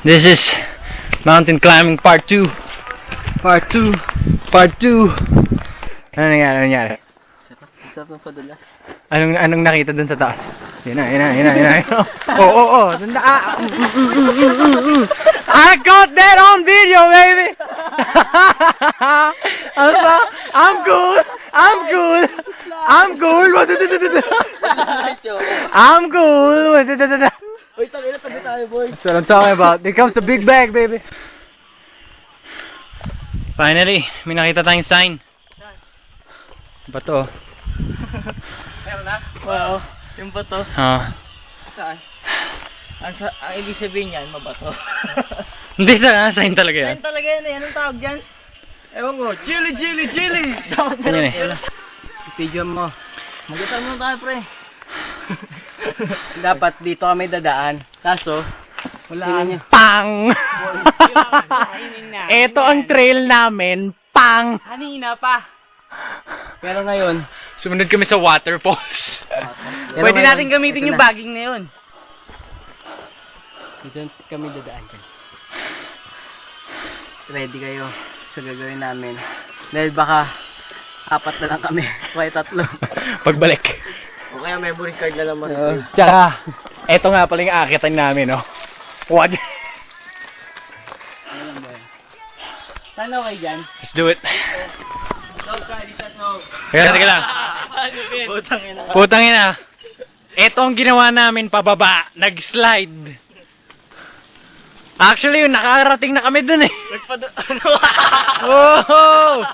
This is mountain climbing part 2. Part 2. Part 2. Ano nangyari? Ano nangyari? Sarap ng padulas. Anong nakita dun sa taas? Yun na. Oh. I got that on video, baby! I'm good. I'm good. Uy, tangina, tabi tayo, boy. That's what I'm talking about. Here comes the big bag, baby. Finally, may nakita tayong sign. Bato. Meron na? Oo. Yung bato. Saan? Ang ibig sabihin yan, mabato. Hindi na, sign talaga yan. Yan talaga yan eh. Anong tawag yan? Ewan ko. Chili! Dapat Yan meron eh. pala. Video mo. Mag-usap mo tayo, pre. Dapat dito kami dadaan. Kaso, wala niya. Pang! Ito ang trail namin. Pang! Kanina pa. Pero ngayon, Sumunod kami sa waterfalls. pwede natin gamitin yung bagging na yun. Dito kami dadaan dyan. Ready kayo sa gagawin namin. Dahil baka 4 na lang kami. Kaya 3. Pagbalik. O kaya memory card na lang mo. Tsaka, eto nga pala yung akitan namin, no? What? Saan okay dyan? Let's do it. No, Kali, sa no. Teka lang. Putang ina. Putang ina. Ito ang ginawa namin pababa. Nag-slide. Actually, nakarating na kami dun eh. Ano? Oh!